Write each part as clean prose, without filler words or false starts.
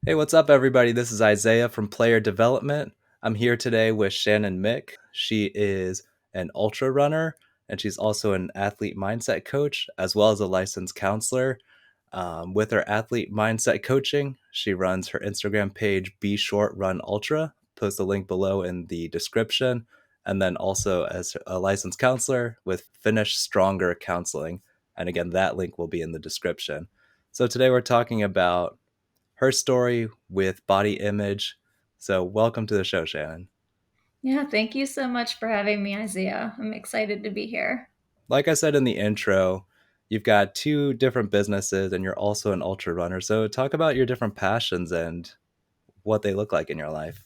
Hey, what's up, everybody? This is Isaiah from Player Development. I'm here today with Shannon Mick. She is an ultra runner, and she's also an athlete mindset coach, as well as a licensed counselor. With her athlete mindset coaching, she runs her Instagram page, Be Short Run Ultra. Post the link below in the description. And then also as a licensed counselor with Finish Stronger Counseling. And again, that link will be in the description. So today we're talking about her story with body image. So, welcome to the show, Shannon. Yeah, thank you so much for having me, Isaiah. I'm excited to be here. Like I said in the intro, you've got two different businesses and you're also an ultra runner. So, talk about your different passions and what they look like in your life.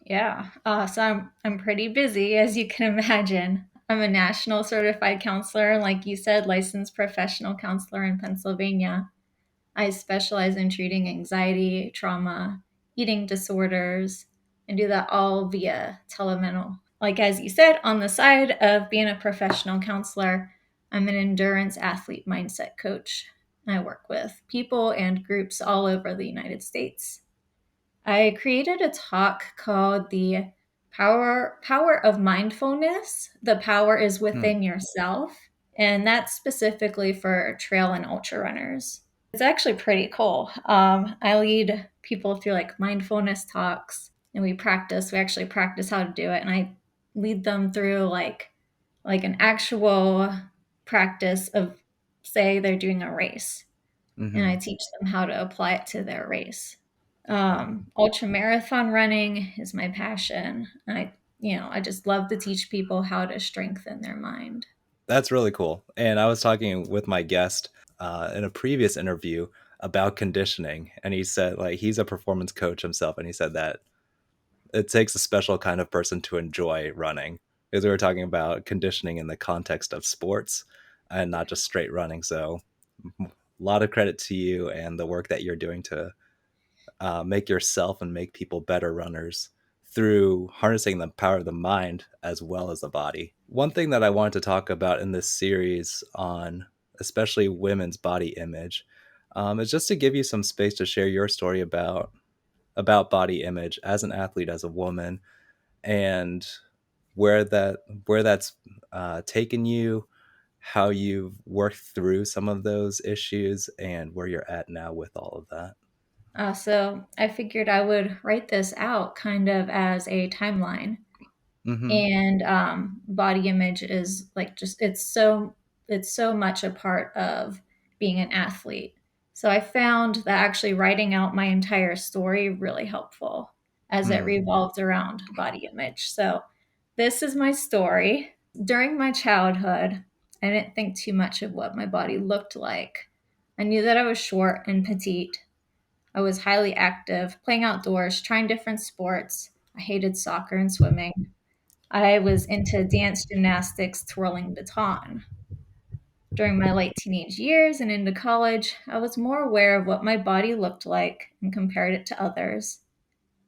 So I'm pretty busy, as you can imagine. I'm a national certified counselor, like you said, licensed professional counselor in Pennsylvania. I specialize in treating anxiety, trauma, eating disorders, and do that all via telemental. Like as you said, on the side of being a professional counselor, I'm an endurance athlete mindset coach. I work with people and groups all over the United States. I created a talk called the power of mindfulness. The power is Hmm. within yourself, and that's specifically for trail and ultra runners. It's actually pretty cool. I lead people through like mindfulness talks, and we practice. We actually practice how to do it, and I lead them through like an actual practice of, say, they're doing a race, and Mm-hmm. I teach them how to apply it to their race. Ultramarathon running is my passion. I just love to teach people how to strengthen their mind. That's really cool. And I was talking with my guest in a previous interview about conditioning, and he said, like, he's a performance coach himself, and he said that it takes a special kind of person to enjoy running because we were talking about conditioning in the context of sports and not just straight running. So a lot of credit to you and the work that you're doing to make yourself and make people better runners through harnessing the power of the mind as well as the body. One thing that I wanted to talk about in this series on especially women's body image is just to give you some space to share your story about body image as an athlete, as a woman, and where that's taken you, how you've worked through some of those issues, and where you're at now with all of that. So I figured I would write this out kind of as a timeline. Mm-hmm. And body image is like just it's so much a part of being an athlete. So I found that actually writing out my entire story really helpful as it Mm. revolves around body image. So this is my story. During my childhood, I didn't think too much of what my body looked like. I knew that I was short and petite. I was highly active, playing outdoors, trying different sports. I hated soccer and swimming. I was into dance, gymnastics, twirling baton. During my late teenage years and into college, I was more aware of what my body looked like and compared it to others.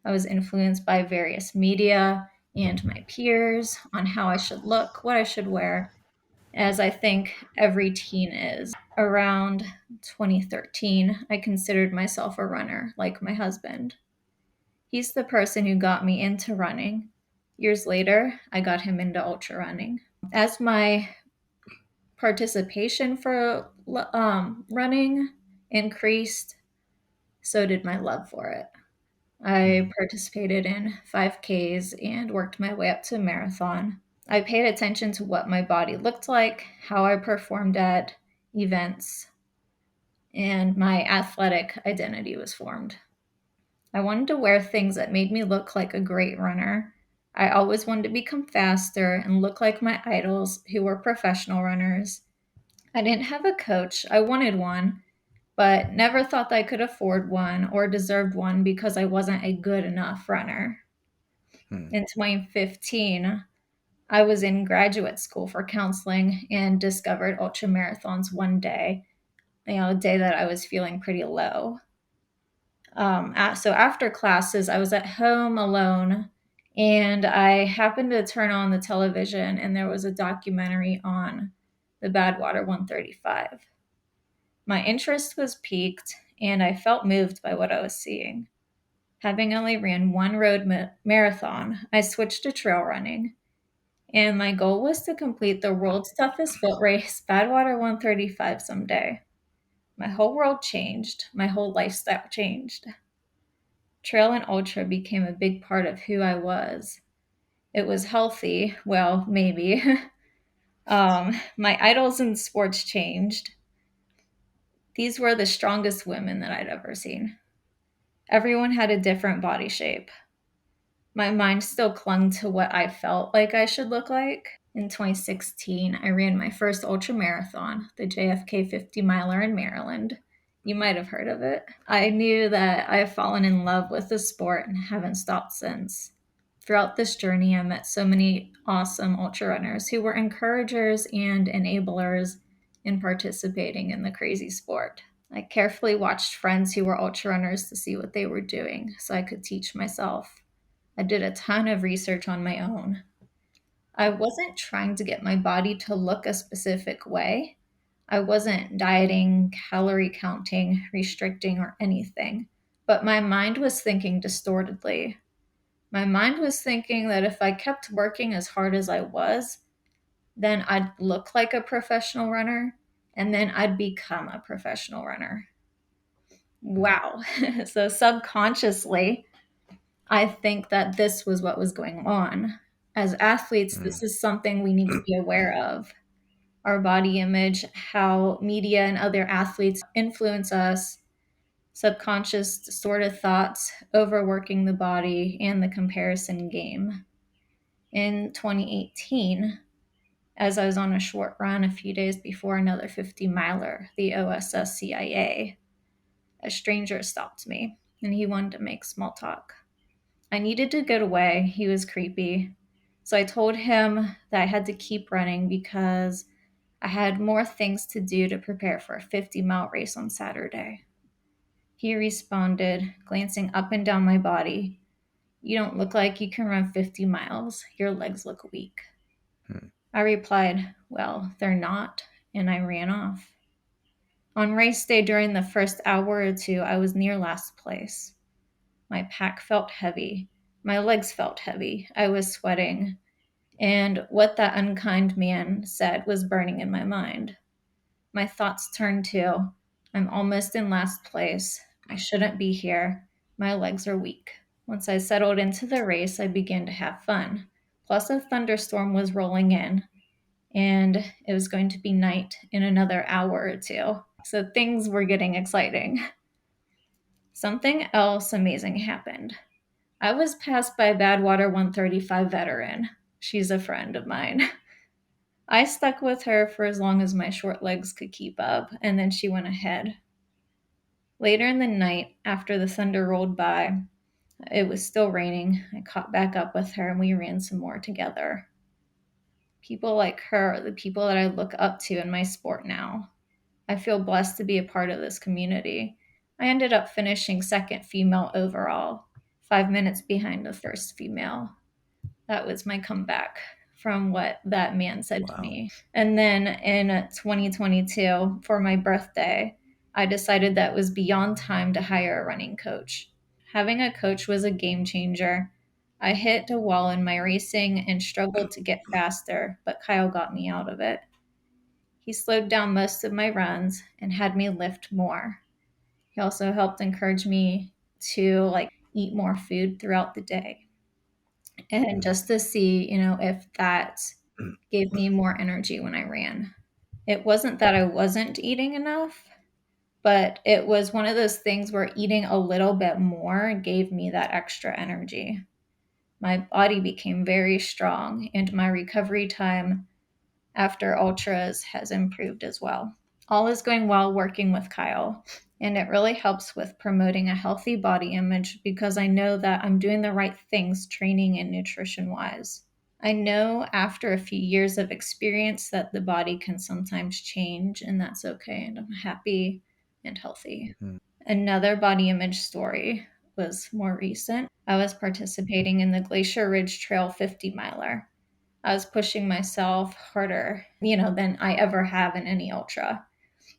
I was influenced by various media and my peers on how I should look, what I should wear, as I think every teen is. Around 2013, I considered myself a runner, like my husband. He's the person who got me into running. Years later, I got him into ultra running. As my participation for running increased, so did my love for it. I Mm. participated in 5Ks and worked my way up to a marathon. I paid attention to what my body looked like, how I performed at events, and my athletic identity was formed. I wanted to wear things that made me look like a great runner. I always wanted to become faster and look like my idols who were professional runners. I didn't have a coach. I wanted one, but never thought that I could afford one or deserved one because I wasn't a good enough runner. Mm. In 2015, I was in graduate school for counseling and discovered ultramarathons one day, a day that I was feeling pretty low. So after classes, I was at home alone and I happened to turn on the television and there was a documentary on the BadWater 135. My interest was piqued and I felt moved by what I was seeing. Having only ran one road marathon, I switched to trail running, and my goal was to complete the world's toughest foot race, BadWater 135, someday. My whole world changed. My whole lifestyle changed. Trail and ultra became a big part of who I was. It was healthy, well, maybe. My idols in sports changed. These were the strongest women that I'd ever seen. Everyone had a different body shape. My mind still clung to what I felt like I should look like. In 2016, I ran my first ultramarathon, the JFK 50 miler in Maryland. You might have heard of it. I knew that I've fallen in love with the sport and haven't stopped since. Throughout this journey, I met so many awesome ultra runners who were encouragers and enablers in participating in the crazy sport. I carefully watched friends who were ultra runners to see what they were doing so I could teach myself. I did a ton of research on my own. I wasn't trying to get my body to look a specific way. I wasn't dieting, calorie counting, restricting, or anything. But my mind was thinking distortedly. My mind was thinking that if I kept working as hard as I was, then I'd look like a professional runner, and then I'd become a professional runner. Wow. So subconsciously, I think that this was what was going on. As athletes, Mm. this is something we need to be aware of. Our body image, how media and other athletes influence us, subconscious distorted thoughts, overworking the body, and the comparison game. In 2018, as I was on a short run a few days before another 50 miler, the OSS CIA, a stranger stopped me and he wanted to make small talk. I needed to get away. He was creepy. So I told him that I had to keep running because I had more things to do to prepare for a 50-mile race on Saturday. He responded, glancing up and down my body, "You don't look like you can run 50 miles. Your legs look weak." Mm. I replied, "Well, they're not," and I ran off. On race day during the first hour or two, I was near last place. My pack felt heavy. My legs felt heavy. I was sweating. And what that unkind man said was burning in my mind. My thoughts turned to, "I'm almost in last place. I shouldn't be here. My legs are weak." Once I settled into the race, I began to have fun. Plus, a thunderstorm was rolling in, and it was going to be night in another hour or two. So things were getting exciting. Something else amazing happened. I was passed by a BadWater 135 veteran. She's a friend of mine. I stuck with her for as long as my short legs could keep up, and then she went ahead. Later in the night, after the thunder rolled by, it was still raining. I caught back up with her and we ran some more together. People like her are the people that I look up to in my sport now. I feel blessed to be a part of this community. I ended up finishing second female overall, 5 minutes behind the first female. That was my comeback from what that man said to Wow. me. And then in 2022, for my birthday, I decided that it was beyond time to hire a running coach. Having a coach was a game changer. I hit a wall in my racing and struggled to get faster, but Kyle got me out of it. He slowed down most of my runs and had me lift more. He also helped encourage me to eat more food throughout the day. And Mm. just to see, if that gave me more energy when I ran. It wasn't that I wasn't eating enough, but it was one of those things where eating a little bit more gave me that extra energy. My body became very strong, and my recovery time after ultras has improved as well. All is going well working with Kyle, and it really helps with promoting a healthy body image because I know that I'm doing the right things training and nutrition wise. I know after a few years of experience that the body can sometimes change, and that's okay, and I'm happy and healthy. Mm. Another body image story was more recent. I was participating in the Glacier Ridge Trail 50 miler. I was pushing myself harder, than I ever have in any ultra.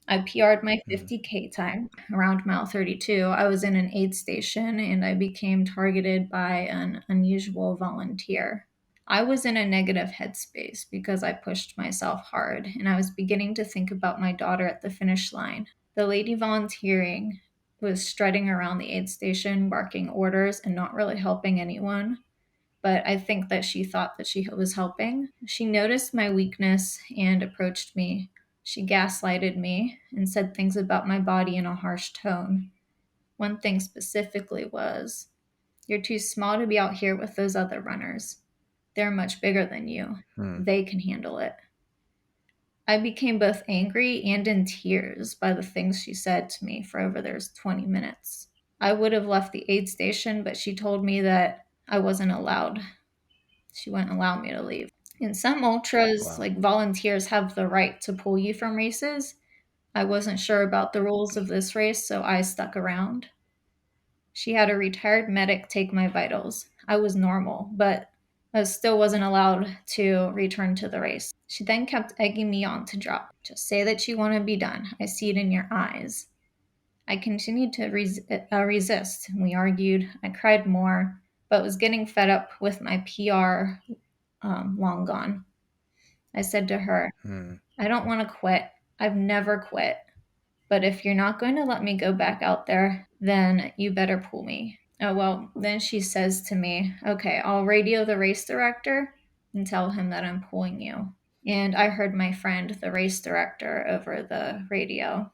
I PR'd my 50K time around mile 32. I was in an aid station and I became targeted by an unusual volunteer. I was in a negative headspace because I pushed myself hard and I was beginning to think about my daughter at the finish line. The lady volunteering was strutting around the aid station, barking orders and not really helping anyone. But I think that she thought that she was helping. She noticed my weakness and approached me. She gaslighted me and said things about my body in a harsh tone. One thing specifically was, "You're too small to be out here with those other runners. They're much bigger than you. Hmm. They can handle it." I became both angry and in tears by the things she said to me for over those 20 minutes. I would have left the aid station, but she told me that I wasn't allowed. She wouldn't allow me to leave. In some ultras, Wow. like volunteers have the right to pull you from races. I wasn't sure about the rules of this race, so I stuck around. She had a retired medic take my vitals. I was normal, but I still wasn't allowed to return to the race. She then kept egging me on to drop. "Just say that you want to be done. I see it in your eyes." I continued to resist. We argued. I cried more, but was getting fed up with my PR long gone. I said to her, Hmm. "I don't want to quit. I've never quit. But if you're not going to let me go back out there, then you better pull me." Oh, well, then she says to me, "Okay, I'll radio the race director and tell him that I'm pulling you." And I heard my friend, the race director, over the radio.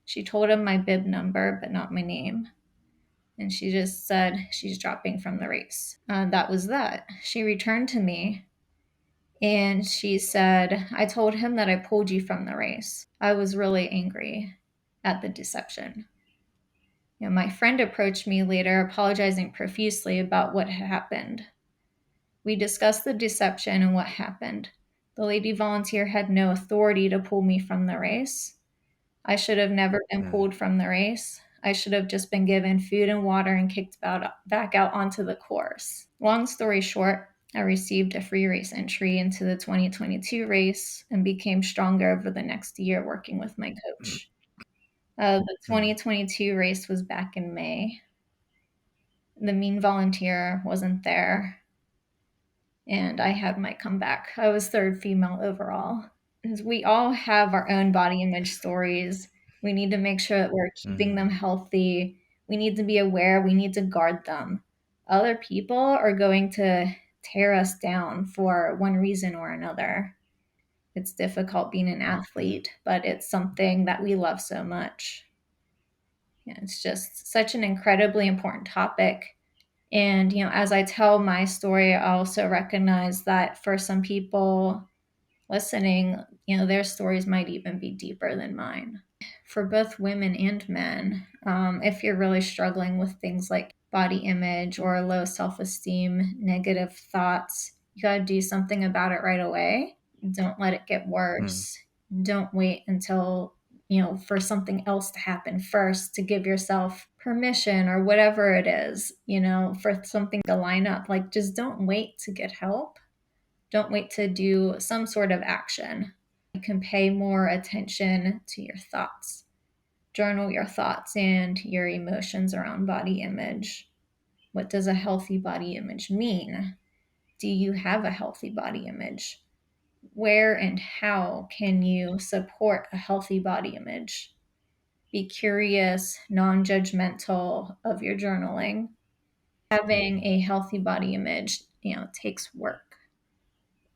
She told him my bib number, but not my name. And she just said she's dropping from the race. That was that. She returned to me and she said, "I told him that I pulled you from the race." I was really angry at the deception. My friend approached me later, apologizing profusely about what had happened. We discussed the deception and what happened. The lady volunteer had no authority to pull me from the race. I should have never been Hmm. pulled from the race. I should have just been given food and water and kicked back out onto the course. Long story short, I received a free race entry into the 2022 race and became stronger over the next year working with my coach. The Hmm. 2022 race was back in May. The mean volunteer wasn't there, and I had my comeback. I was third female overall. We all have our own body image stories. We need to make sure that we're keeping Hmm. them healthy. We need to be aware. We need to guard them. Other people are going to tear us down for one reason or another. It's difficult being an athlete, but it's something that we love so much. Yeah, it's just such an incredibly important topic. And, as I tell my story, I also recognize that for some people listening, their stories might even be deeper than mine. For both women and men, if you're really struggling with things like body image or low self esteem, negative thoughts, you got to do something about it right away. Don't let it get Hmm. worse. Don't wait until, for something else to happen first to give yourself permission or whatever it is, for something to line up. Like, just don't wait to get help. Don't wait to do some sort of action. You can pay more attention to your thoughts. Journal your thoughts and your emotions around body image. What does a healthy body image mean? Do you have a healthy body image? Where and how can you support a healthy body image? Be curious, non judgmental of your journaling. Having a healthy body image, takes work.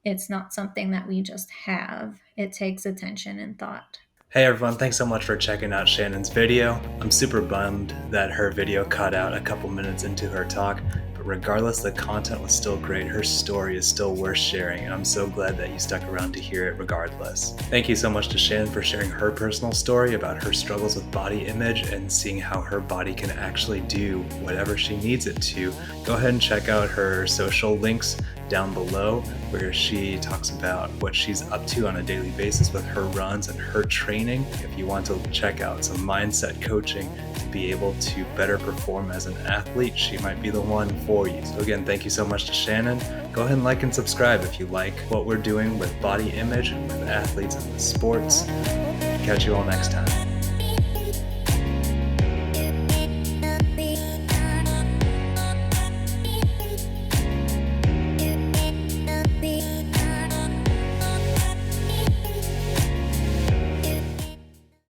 It's not something that we just have. It takes attention and thought. Hey everyone, thanks so much for checking out Shannon's video. I'm super bummed that her video cut out a couple minutes into her talk, but regardless, the content was still great. Her story is still worth sharing, and I'm so glad that you stuck around to hear it regardless. Thank you so much to Shannon for sharing her personal story about her struggles with body image and seeing how her body can actually do whatever she needs it to. Go ahead and check out her social links down below, where she talks about what she's up to on a daily basis with her runs and her training. If you want to check out some mindset coaching to be able to better perform as an athlete, she might be the one for you. So again, thank you so much to Shannon. Go ahead and like and subscribe if you like what we're doing with body image, with athletes and with sports. Catch you all next time.